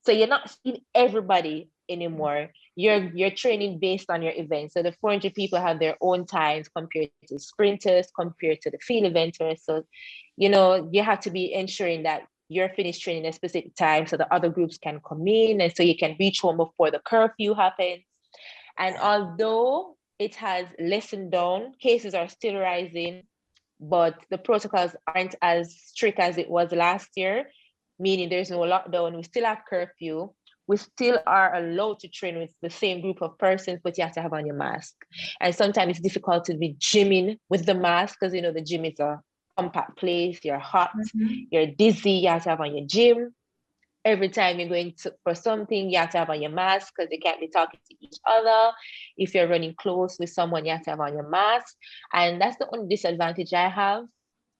So you're not seeing everybody anymore. You're training based on your event. So the 400 people have their own times compared to sprinters, compared to the field eventers. So, you have to be ensuring that you're finished training at a specific time so the other groups can come in, and so you can reach home before the curfew happens. And although it has lessened down, cases are still rising, but the protocols aren't as strict as it was last year, meaning there's no lockdown. We still have curfew. We still are allowed to train with the same group of persons, but you have to have on your mask. And sometimes it's difficult to be gymming with the mask, because, the gym is a compact place, you're hot, you're dizzy, you have to have on your gym. Every time you're going for something, you have to have on your mask because they can't be talking to each other. If you're running close with someone, you have to have on your mask. And that's the only disadvantage I have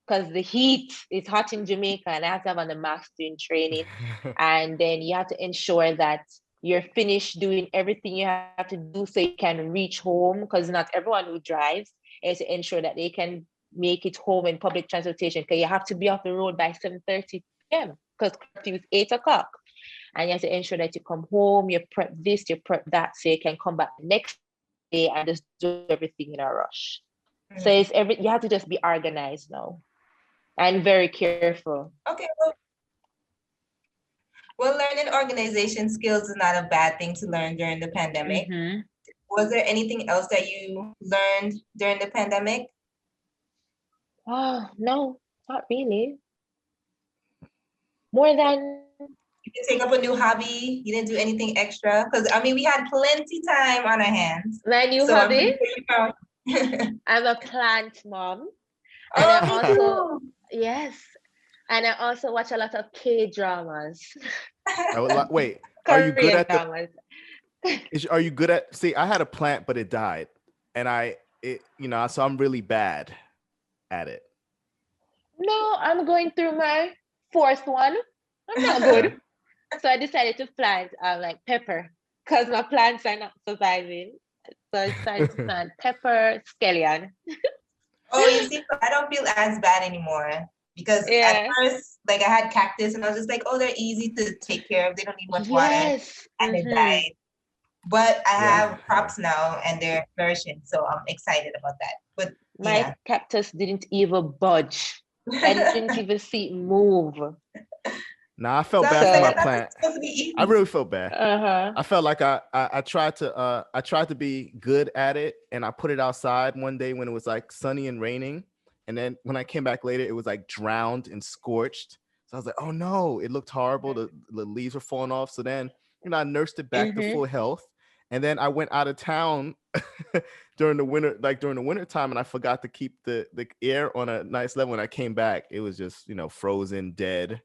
because the heat is hot in Jamaica and I have to have on the mask during training. And then you have to ensure that you're finished doing everything you have to do so you can reach home, because not everyone who drives is to ensure that they can make it home in public transportation, because you have to be off the road by 7:30 p.m. because curfew is 8 o'clock. And you have to ensure that you come home, you prep this, you prep that, so you can come back the next day and just do everything in a rush. So it's you have to just be organized now and very careful. Okay. Well, learning organization skills is not a bad thing to learn during the pandemic. Was there anything else that you learned during the pandemic? Oh, no, not really. More than... You didn't take up a new hobby? You didn't do anything extra? Because, I mean, we had plenty time on our hands. My new hobby? I'm a plant mom. And I also, yes. And I also watch a lot of K-dramas. Wait, are you good at are you good at, see, I had a plant, but it died. And so I'm really bad at it. No, I'm going through my fourth one. I'm not good. So I decided to plant like pepper because my plants are not surviving. So I decided to plant pepper, scallion. Oh, you see, I don't feel as bad anymore because at first, like I had cactus and I was just like, oh, they're easy to take care of. They don't need much water. And they died. But I have crops now and they're flourishing. So I'm excited about that. But my cactus didn't even budge. I didn't even see it move. Nah, I felt bad for my plant. I really felt bad. I felt like I tried to be good at it, and I put it outside one day when it was like sunny and raining, and then when I came back later, it was like drowned and scorched. So I was like, oh no, it looked horrible. The leaves were falling off. So then, I nursed it back to full health, and then I went out of town during the winter time, and I forgot to keep the air on a nice level. When I came back, it was just frozen, dead.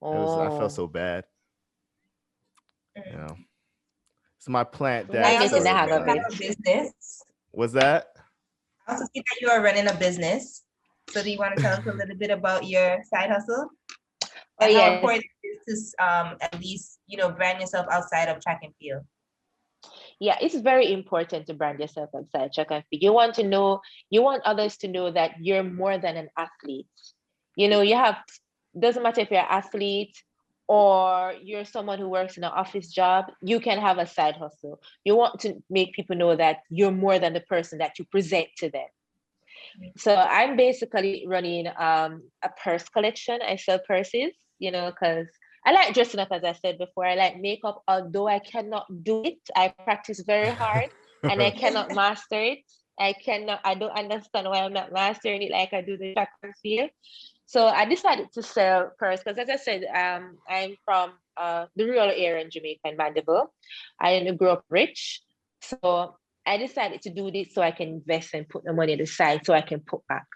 I felt so bad. So my plant dad. I also have a business. Was that? I also see that you are running a business. So do you want to tell us a little bit about your side hustle? And how important it is to at least, brand yourself outside of track and field? Yeah, it's very important to brand yourself outside track and field. You want others to know that you're more than an athlete. Doesn't matter if you're an athlete or you're someone who works in an office job, you can have a side hustle. You want to make people know that you're more than the person that you present to them. So I'm basically running a purse collection. I sell purses, because I like dressing up, as I said before. I like makeup, although I cannot do it. I practice very hard and I cannot master it. I don't understand why I'm not mastering it like I do the track and field. So I decided to sell purse because, as I said, I'm from the rural area in Jamaica, in Mandeville. I grew up rich. So I decided to do this so I can invest and put the money aside so I can put back.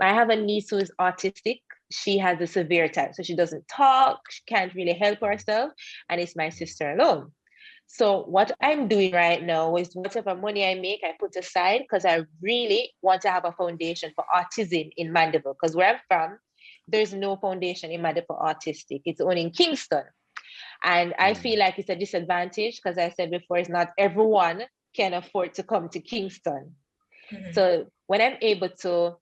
I have a niece who is autistic. She has a severe type. So she doesn't talk. She can't really help herself. And it's my sister alone. So what I'm doing right now is whatever money I make, I put aside because I really want to have a foundation for autism in Mandeville. Because where I'm from, there's no foundation in Mandeville for autistic. It's only in Kingston. And I feel like it's a disadvantage because I said before, it's not everyone can afford to come to Kingston. So when I'm able to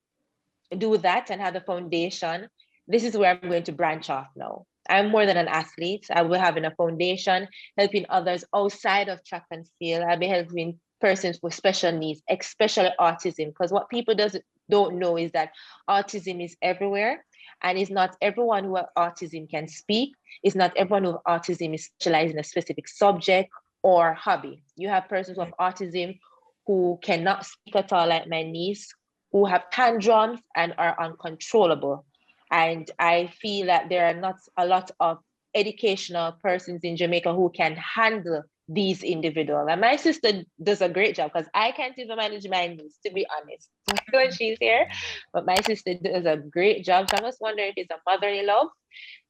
do that and have a foundation, this is where I'm going to branch off now. I'm more than an athlete. I will have a foundation, helping others outside of track and field. I'll be helping persons with special needs, especially autism, because what people don't know is that autism is everywhere, and it's not everyone who has autism can speak. It's not everyone who has autism is specialized in a specific subject or hobby. You have persons with autism who cannot speak at all, like my niece, who have tantrums and are uncontrollable. And I feel that there are not a lot of educational persons in Jamaica who can handle these individuals. And my sister does a great job because I can't even manage my niece, to be honest, when she's here. But my sister does a great job. So I'm just wondering if it's a motherly love.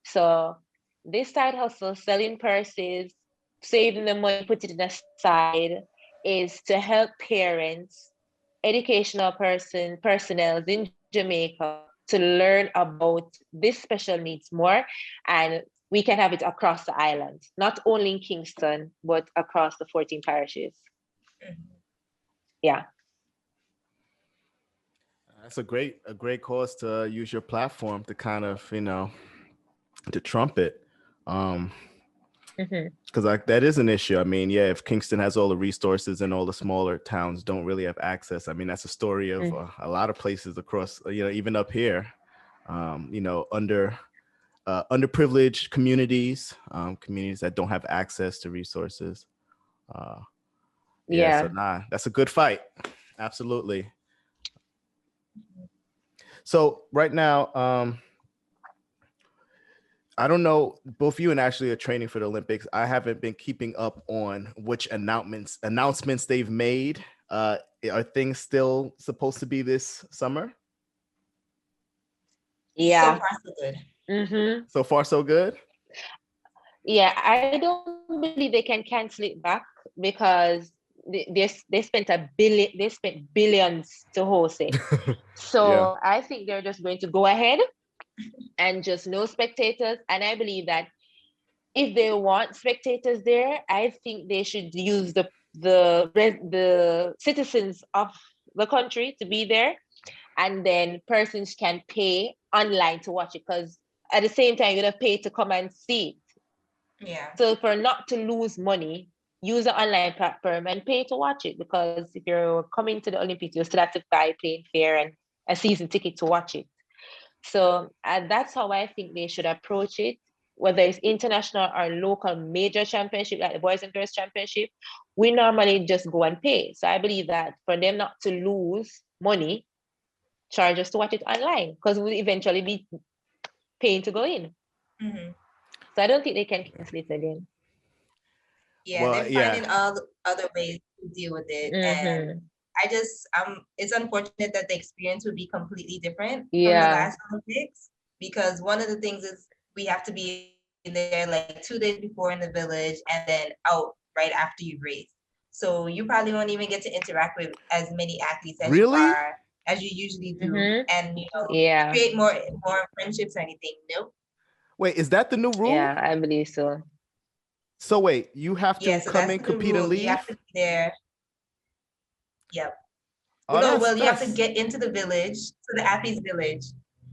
So this side hustle, selling purses, saving the money, putting it aside, is to help parents, educational personnel in Jamaica to learn about this special needs more, and we can have it across the island, not only in Kingston, but across the 14 parishes. Yeah. That's a great cause to use your platform to kind of, to trumpet. Because like that is an issue. I mean, yeah, if Kingston has all the resources and all the smaller towns don't really have access, I mean, that's a story of a lot of places across, even up here, underprivileged communities, communities that don't have access to resources. So that's a good fight. Absolutely. So right now, I don't know, both you and Ashley are training for the Olympics. I haven't been keeping up on which announcements they've made. Are things still supposed to be this summer? Yeah. So far, so good. So far, so good? Yeah, I don't believe they can cancel it back because they spent billions to host it. So I think they're just going to go ahead and just no spectators. And I believe that if they want spectators there, I think they should use the citizens of the country to be there, and then persons can pay online to watch it, because at the same time you're gonna pay to come and see it. Yeah. So for not to lose money, use an online platform and pay to watch it, because if you're coming to the Olympics, you still have to buy plane fare and a season ticket to watch it. So that's how I think they should approach it, whether it's international or local major championship, like the Boys and Girls Championship. We normally just go and pay. So I believe that for them not to lose money, charge us to watch it online, because we'll eventually be paying to go in. So I don't think they can cancel it again. Yeah, they're finding all other ways to deal with it. And it's unfortunate that the experience would be completely different from the last Olympics, because one of the things is we have to be there like 2 days before in the village and then out right after you race. So you probably won't even get to interact with as many athletes as you usually do, and create more friendships or anything. Nope. Wait, is that the new rule? Yeah, I believe so. So wait, you have to come in, compete, and leave? You have to be there. Yep. You have to get into the village, so the athletes village.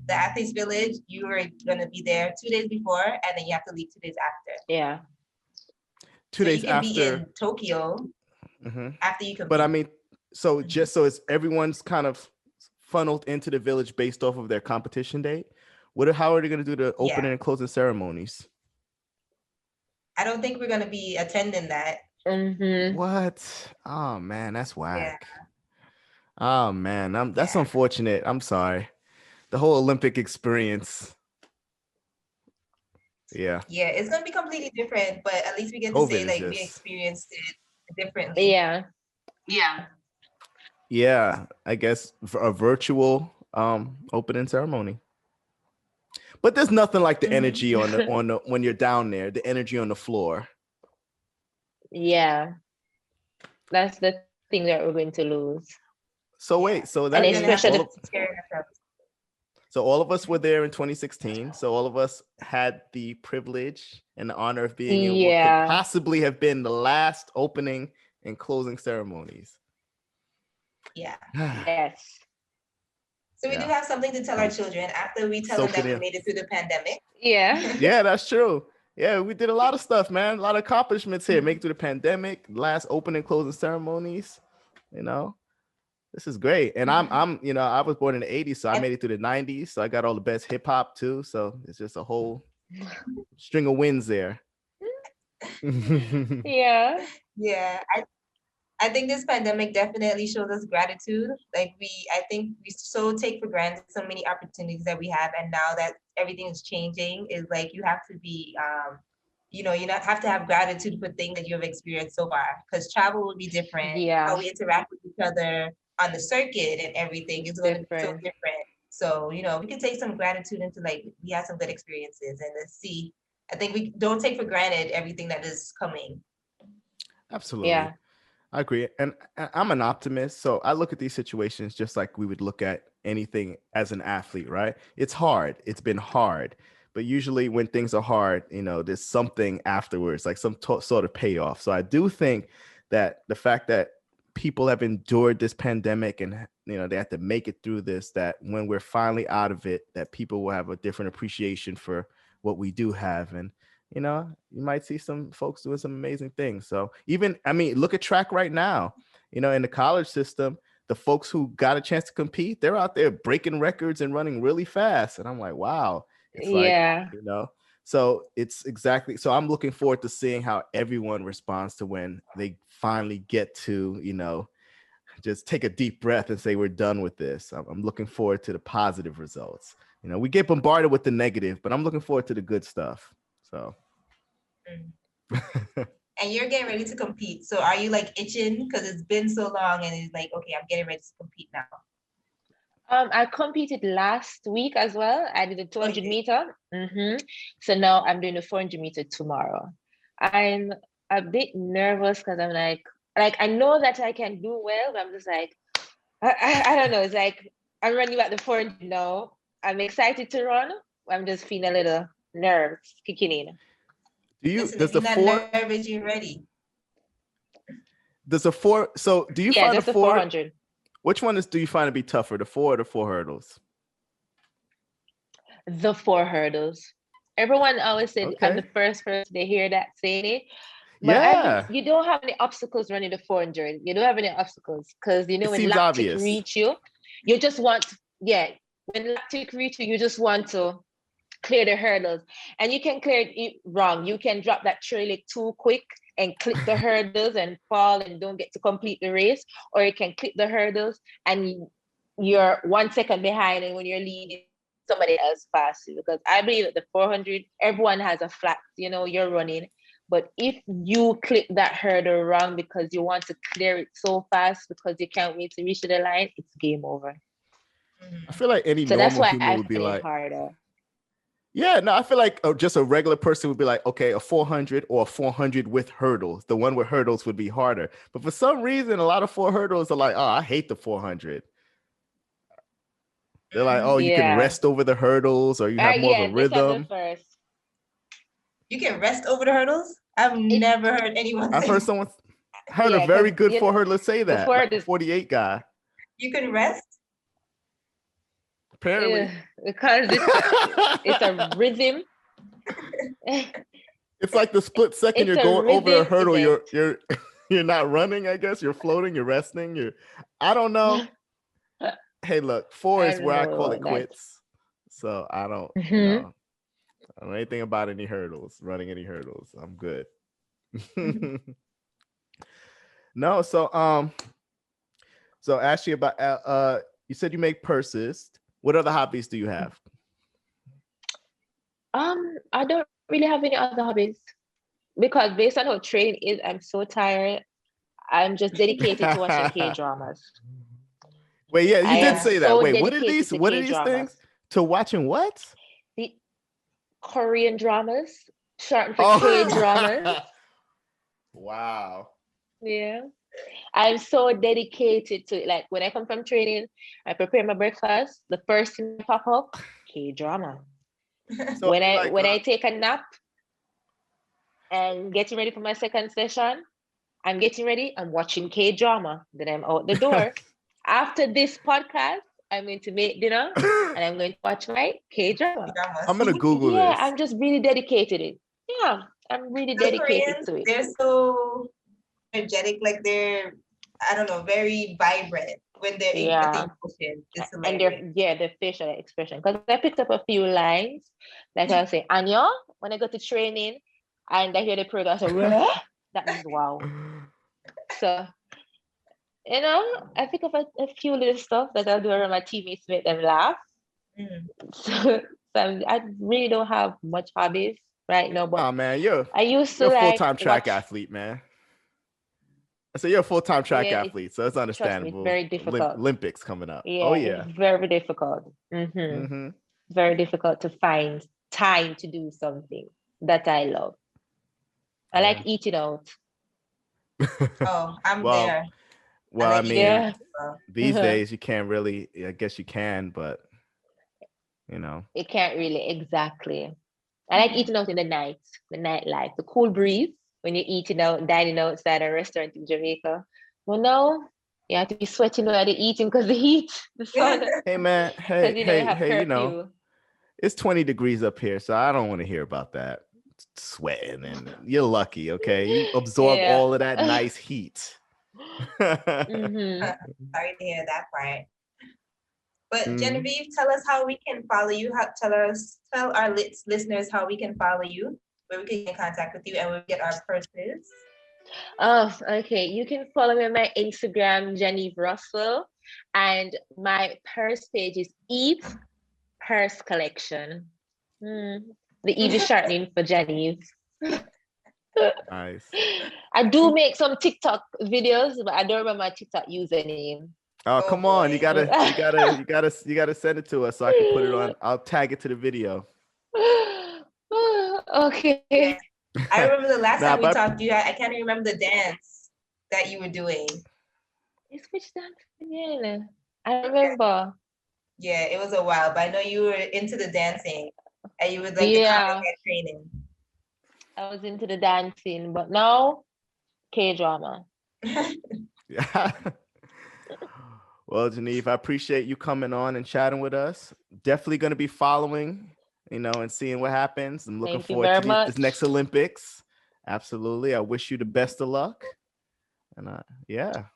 The athletes village, you are going to be there 2 days before, and then you have to leave 2 days after. Yeah. 2 days after. You can be in Tokyo after you compete. But I mean, so just so it's everyone's kind of funneled into the village based off of their competition date. How are they going to do the opening and closing ceremonies? I don't think we're going to be attending that. What? Oh man, that's whack. Oh man, that's unfortunate. I'm sorry. The whole Olympic experience. Yeah, it's going to be completely different, but at least we get to say like we experienced it differently. Yeah, I guess a virtual opening ceremony. But there's nothing like the energy on the when you're down there, the energy on the floor. Yeah, that's the thing that we're going to lose. So wait, so that especially so all of us were there in 2016. So all of us had the privilege and the honor of being in what could possibly have been the last opening and closing ceremonies. Yeah. Yes. So we do have something to tell our children after we tell them that we made it through the pandemic. Yeah. Yeah, that's true. Yeah, we did a lot of stuff, man. A lot of accomplishments here. Make it through the pandemic, last opening and closing ceremonies. This is great. And I'm I was born in the 80s, so I made it through the 90s. So I got all the best hip hop too. So it's just a whole string of wins there. Yeah. I think this pandemic definitely shows us gratitude. I think we so take for granted so many opportunities that we have, and now that everything is changing, is like you have to be you know, you not have to have gratitude for things that you have experienced so far, because travel will be different. Yeah. How we interact with each other on the circuit and everything is going to be so different. So, you know, we can take some gratitude into like, we had some good experiences, and let's see. I think we don't take for granted everything that is coming. Absolutely. Yeah. I agree. And I'm an optimist. So I look at these situations just like we would look at anything as an athlete, right? It's hard. It's been hard. But usually when things are hard, you know, there's something afterwards, like some sort of payoff. So I do think that the fact that people have endured this pandemic and, you know, they have to make it through this, that when we're finally out of it, that people will have a different appreciation for what we do have. And, you know, you might see some folks doing some amazing things. So even, I mean, look at track right now, you know, in the college system, the folks who got a chance to compete, they're out there breaking records and running really fast. And I'm like, wow, it's like, you know, so it's exactly, so I'm looking forward to seeing how everyone responds to when they finally get to, you know, just take a deep breath and say, we're done with this. I'm looking forward to the positive results. You know, we get bombarded with the negative, but I'm looking forward to the good stuff. So. And you're getting ready to compete. So are you like itching? Because it's been so long and it's like, okay, I'm getting ready to compete now. I competed last week as well. I did a 200 meter. So now I'm doing a 400 meter tomorrow. I'm a bit nervous because I'm like I know that I can do well, but I'm just like, I don't know. It's like I'm running at the 400 now. I'm excited to run. I'm just feeling a little nerves kicking in. Does the 4 nervous, you're ready? Does a 4? So do you find the 400? Which one do you find to be tougher, the 4 or the 4 hurdles? The 4 hurdles. Everyone always said I'm the first person to hear that saying it. But you don't have any obstacles running the 400. You don't have any obstacles because you know when lactic reach you, you just want when lactic reach you just want to clear the hurdles, and you can clear it wrong. You can drop that trail too quick and clip the hurdles and fall and don't get to complete the race, or you can clip the hurdles and you're 1 second behind, and when you're leading, somebody else passes. Because I believe that the 400, everyone has a flat, you know, you're running. But if you clip that hurdle wrong because you want to clear it so fast because you can't wait to reach the line, it's game over. I feel like any normal human would be like, harder. Yeah, no, I feel like just a regular person would be like, okay, a 400 or a 400 with hurdles. The one with hurdles would be harder. But for some reason, a lot of 4 hurdles are like, oh, I hate the 400. They're like, oh, you can rest over the hurdles, or you have more of a rhythm. You can rest over the hurdles? I've never heard anyone say. I've heard someone, a very good 4 hurdler say that. Like the 48 guy. You can rest? Apparently. Because it's a rhythm. It's like the split second you're going over a hurdle, event. You're not running, I guess. You're floating, you're resting, I don't know. Hey, look, 4 is where I call it quits. So I don't know. I don't know anything about any hurdles, running any hurdles. I'm good. No, so ask you about you said you make purses. What other hobbies do you have? I don't really have any other hobbies because based on how training is, I'm so tired. I'm just dedicated to watching K-dramas. Wait, yeah, you did say that. Wait, what are these things? To watching what? The Korean dramas, short for K-dramas. Wow. Yeah. I'm so dedicated to it. Like when I come from training, I prepare my breakfast. The first thing pop up, K-drama. So when I take a nap and getting ready for my second session, I'm getting ready, I'm watching K-drama. Then I'm out the door. After this podcast, I'm going to make dinner and I'm going to watch my K-drama. I'm going to Google this. Yeah, I'm just really dedicated to it. Yeah, I'm really dedicated to it. They're so energetic, like they're, I don't know, very vibrant when they're in the emotion. And their facial expression. Because I picked up a few lines, like I'll say, Anya, when I go to training and I hear the program, I say, that means wow. So, you know, I pick up a few little stuff that I'll do around my teammates to make them laugh. So I really don't have much hobbies. right now. But man, I used to you're a like full-time track watch. athlete, man. So you're a full-time track Yeah, athlete, so it's trust me, it's understandable. very difficult. Olympics coming up. Yeah, Oh yeah. it's very difficult. Very difficult to find time to do something that I love. I like eating out. Oh, I'm Well, there. Well, I mean, these Uh-huh. days you can't really. I guess you can, but It can't really exactly. I like eating out in the night, the nightlife, the cool breeze when you're eating out, dining outside a restaurant in Jamaica. Well, no, you have to be sweating while you're eating because the heat, the sun. Hey man, Because you have curfew. It's 20 degrees up here, so I don't want to hear about that. Sweating, and you're lucky, okay? You absorb all of that nice heat. Sorry to hear that part. But Genevieve, tell us how we can follow you. Tell our listeners how we can follow you, where we can get in contact with you, and where we get our purses. Oh, okay. You can follow me on my Instagram, Janieve Russell, and my purse page is Eve Purse Collection. The Eve is shortening for Janieve. Nice. I do make some TikTok videos, but I don't remember my TikTok username. Oh, come on. You gotta send it to us so I can put it on. I'll tag it to the video. Okay. Yeah. I remember the last time we talked, I can't remember the dance that you were doing. It's which dance again? I remember. Yeah, it was a while, but I know you were into the dancing and you were like the copycat training. I was into the dancing, but now K-drama. Yeah. Well, Janieve, I appreciate you coming on and chatting with us. Definitely going to be following, and seeing what happens. I'm looking forward to this next Olympics. Absolutely. I wish you the best of luck. And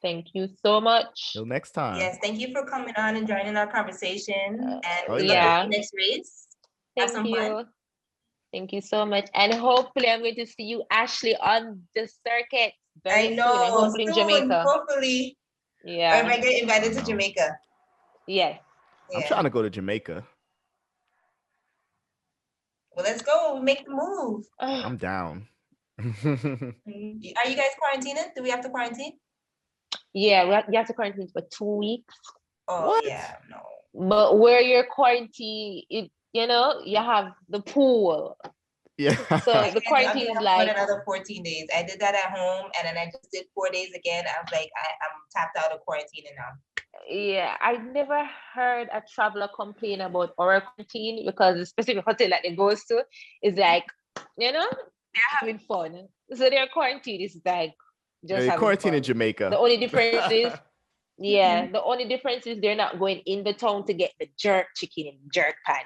Thank you so much. Till next time. Yes, thank you for coming on and joining our conversation. And good luck with the next race. Thank you. Fun. Thank you so much. And hopefully I'm going to see you, Ashley, on the circuit very soon. And hopefully in Jamaica. Hopefully. Yeah. Or if I get invited to Jamaica. Yes. I'm trying to go to Jamaica. Well, let's go. Make the move. I'm down. Are you guys quarantining? Do we have to quarantine? Yeah, you have to quarantine for 2 weeks. Oh, what? Yeah, no. But where you're quarantined, you have the pool. Yeah. So the quarantine is like another 14 days. I did that at home, and then I just did 4 days again. I was like, I'm tapped out of quarantining now. Yeah, I never heard a traveler complain about our quarantine because the specific hotel that they goes to is like, they're having fun. So their quarantine is like just having quarantine fun. In Jamaica. The only difference is, the only difference is they're not going in the town to get the jerk chicken in jerk pan.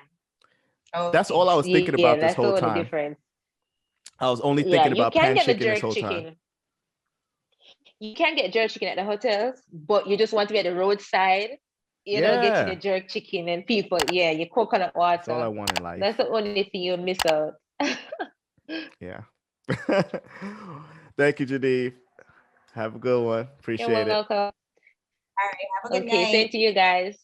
Oh, that's all I was thinking about this whole time. Difference. I was only thinking about pan chicken this whole time. You can get jerk chicken at the hotels, but you just want to be at the roadside, getting the jerk chicken and people, your coconut water. That's all I want in life. That's the only thing you miss out. Yeah. Thank you, Janieve. Have a good one. Appreciate it. You're welcome. All right. Have a good night. Okay, same to you guys.